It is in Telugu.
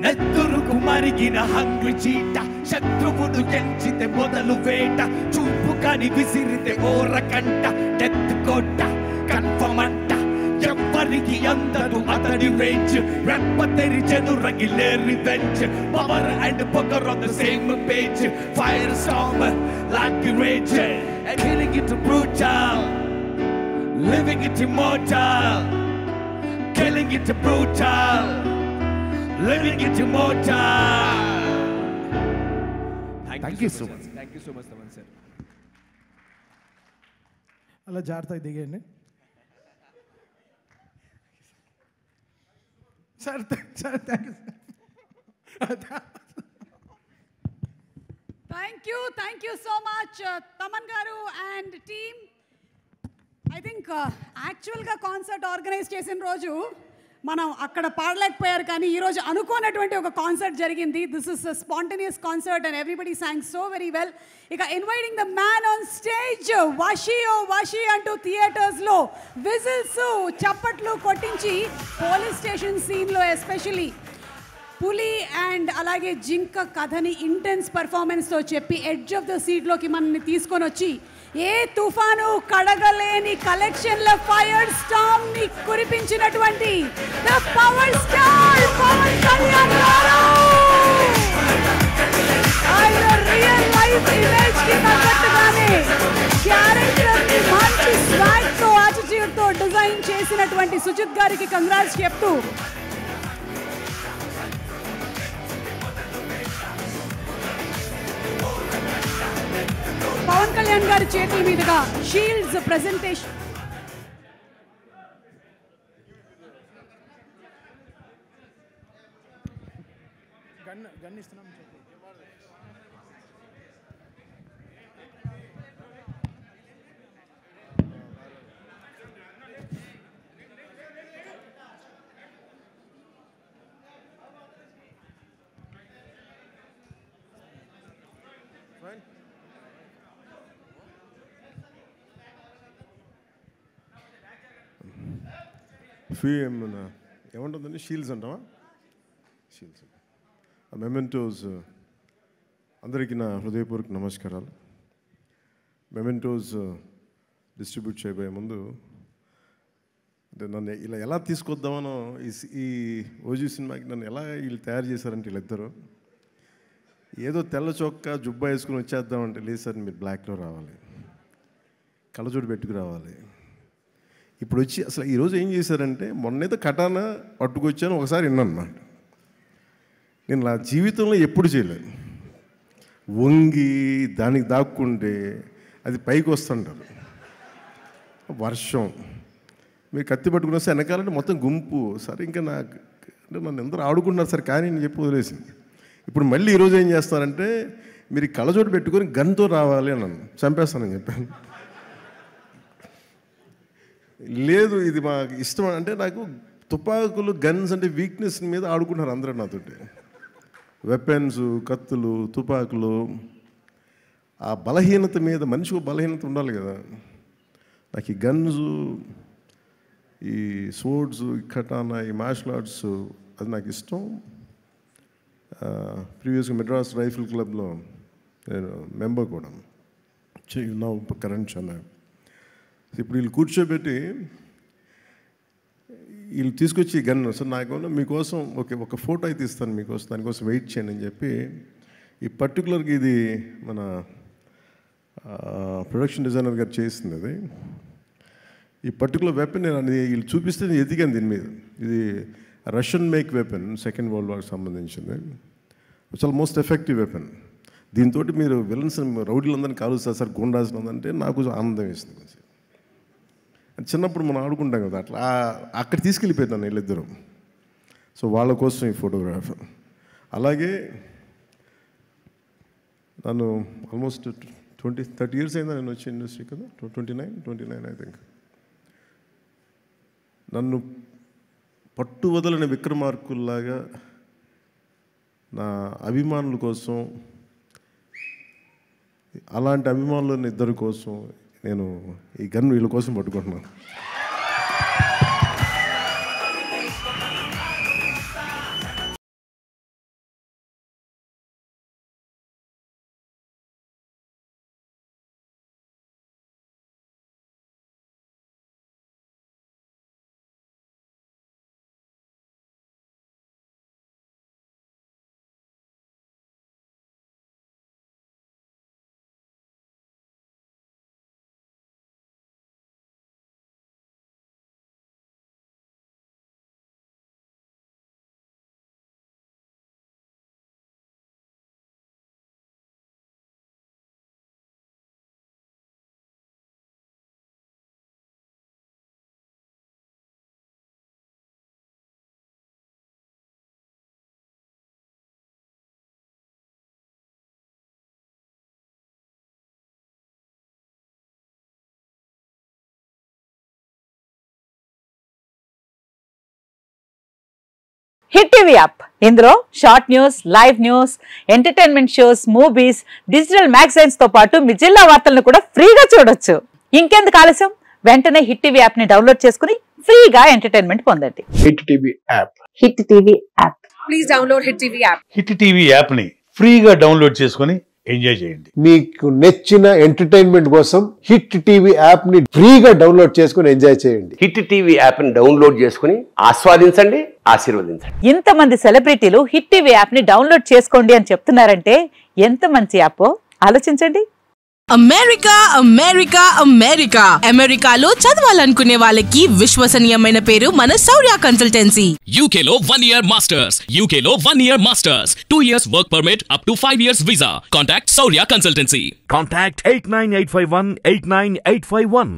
నెత్తురుకు మరిగిన హంగ్రి చీట, శత్రువును ఎంచితే మొదలు వేట, చూపు కాని విసిరితే ఓరకంట, డెత్ కొట్ట కన్ఫర్మ్ అంట, ఎవ్వరికి అందదు అతడి రేంజ్, రెప్ప తెరిచెను రగిలే రివెంజ్, పవర్ అండ్ పొగర్ on the same page, fire storm like a rage, and killing it brutal, living it immortal, killing it brutal, living it immortal. Thank you so much. Thank you so much, Taman sir. అలా జాగ్రత్తగా దిగండి sir. Sir thank you. Thank you so much, Taman garu and team. I think actualగా కాన్సర్ట్ ఆర్గనైజ్ చేసిన రోజు మనం అక్కడ పాడలేకపోయారు, కానీ ఈరోజు అనుకోనటువంటి ఒక కాన్సర్ట్ జరిగింది. This is a spontaneous concert and everybody sang so very well. ఇక inviting the man on stage, వషి అంటూ థియేటర్స్లో విజిల్స్ చప్పట్లు కొట్టించి పోలీస్ స్టేషన్ సీన్లో ఎస్పెషలీ పులి అండ్ అలాగే జింక కథని ఇంటెన్స్ పర్ఫార్మెన్స్తో చెప్పి ఎడ్జ్ ఆఫ్ ద సీట్లోకి మనల్ని తీసుకొని వచ్చి ఏ తుఫాను కడగలేని కలెక్షన్ల ఫైర్ స్టార్మ్ ని కురిపించినటువంటి the power star Pawan Kalyan గారు ఆయన రియల్ లైఫ్ ఇమేజ్ కి తగ్గట్టుగానే క్యారెక్టర్ ని మంచి స్వాగ్ తో యాటిట్యూడ్ తో డిజైన్ చేసినటువంటి సుజిత్ గారికి కంగ్రాట్స్ చెప్తూ పవన్ కళ్యాణ్ గారి చేతుల మీదుగా షీల్డ్స్ ప్రెజెంటేషన్. గన్ ఇస్తున్నాం. ఏమంటుందండి, షీల్డ్స్ అంటావా? Shields, mementos. అందరికీ నా హృదయపూర్వక నమస్కారాలు. మెమెంటోస్ డిస్ట్రిబ్యూట్ చేయబోయే ముందు అంటే నన్ను ఇలా ఎలా తీసుకొద్దామనో ఈ ఓజీ సినిమాకి నన్ను ఎలా వీళ్ళు తయారు చేశారంటే వీళ్ళిద్దరూ ఏదో తెల్ల చొక్కా జుబ్బా వేసుకుని వచ్చేద్దామంటే లేదు సార్, మీరు బ్లాక్లో రావాలి, కళ్ళజోడు పెట్టుకు రావాలి. ఇప్పుడు వచ్చి అసలు ఈరోజు ఏం చేశారంటే, మొన్నేదో కటాన పట్టుకొచ్చాను ఒకసారి విన్నాను. నేను నా జీవితంలో ఎప్పుడు చేయలేదు. వంగి దానికి దాక్కుంటే అది పైకి వస్తుంటారు. వర్షం మీరు కత్తి పట్టుకుని వస్తే వెనకాలంటే మొత్తం గుంపు. సరే ఇంకా నాకు అంటే నన్ను అందరూ ఆడుకుంటున్నారు సార్, కానీ నేను చెప్పి వదిలేసింది. ఇప్పుడు మళ్ళీ ఈరోజు ఏం చేస్తారంటే, మీరు కళ్ళజోడు పెట్టుకొని గన్తో రావాలి అన్నాను. చంపేస్తానని చెప్పాను. లేదు ఇది మాకు ఇష్టం అంటే, నాకు తుపాకులు గన్స్ అంటే వీక్నెస్ మీద ఆడుకుంటున్నారు అందరూ నాతోటి. వెపన్స్, కత్తులు, తుపాకులు, ఆ బలహీనత మీద మనిషికి బలహీనత ఉండాలి కదా. నాకు ఈ గన్స్, ఈ స్వోర్డ్స్, ఈ కటానా, ఈ మార్షల్ ఆర్ట్స్ అది నాకు ఇష్టం. ప్రీవియస్గా మెడ్రాస్ రైఫిల్ క్లబ్లో నేను మెంబర్ కూడా, నా కరెంట్ చాలా. ఇప్పుడు వీళ్ళు కూర్చోబెట్టి వీళ్ళు తీసుకొచ్చి గన్ సార్ నాకు మీకోసం ఒక ఫోటో అయితే ఇస్తాను మీకోసం, దానికోసం వెయిట్ చేయండి అని చెప్పి ఈ పర్టికులర్గా ఇది మన ప్రొడక్షన్ డిజైనర్ గారు చేసింది. అది ఈ పర్టికులర్ వెపన్ నేను వీళ్ళు చూపిస్తే నేను ఎదిగాను దీని మీద. ఇది Russian make weapon, second world వార్కి సంబంధించింది. చాలా మోస్ట్ ఎఫెక్టివ్ వెపన్. దీంతో మీరు విలన్స్ రౌడీలందరినీ కాలుస్తారు సార్, గుండాల్సిన అంటే నాకు ఆనందం వేస్తుంది. చిన్నప్పుడు మనం ఆడుకుంటాం కదా, అట్లా అక్కడ తీసుకెళ్ళిపోతాను వీళ్ళిద్దరూ. సో వాళ్ళ కోసం ఈ ఫోటోగ్రాఫ్. అలాగే నన్ను ఆల్మోస్ట్ 30 years అయిందా నేను వచ్చి ఇండస్ట్రీ కదా, 29 ఐ థింక్. నన్ను పట్టు వదలని విక్రమార్కుల్లాగా నా అభిమానుల కోసం, అలాంటి అభిమానులని ఇద్దరి కోసం నేను ఈ గన్ వీళ్ళ కోసం పట్టుకుంటున్నాను. హిట్ టీవీ యాప్ ఇందులో short news, live news, entertainment shows, movies, digital magazines తో పాటు మీ జిల్లా వార్తలను కూడా ఫ్రీగా చూడొచ్చు. ఇంకెందుకు ఆలస్యం, వెంటనే హిట్ టీవీ యాప్ ని డౌన్లోడ్ చేసుకుని ఫ్రీగా ఎంటర్టైన్మెంట్ పొందండి. Hit TV app. Hit TV app. Please download hit TV app. Hit TV app ని ఫ్రీగా డౌన్లోడ్ చేసుకుని ఎంజాయ్ చేయండి. మీకు నచ్చిన ఎంటర్టైన్మెంట్ కోసం హిట్ టీవీ యాప్ ని ఫ్రీగా డౌన్లోడ్ చేసుకుని ఎంజాయ్ చేయండి. హిట్ టీవీ యాప్ ని డౌన్లోడ్ చేసుకుని ఆస్వాదించండి, ఆశీర్వదించండి. ఇంతమంది సెలబ్రిటీలు హిట్ టీవీ యాప్ ని డౌన్లోడ్ చేసుకోండి అని చెప్తున్నారంటే ఎంత మంచి యాప్ ఆలోచించండి. అమెరికా అమెరికా అమెరికా అమెరికాలో చదవాలనుకునే వాళ్ళకి విశ్వసనీయమైన పేరు మన శౌర్య కన్సల్టెన్సీ. UK లో 1 year masters, UK లో 1 year masters, 2 years work permit up to 5 years visa. Contact Saurya Consultancy. Contact 89851 89851.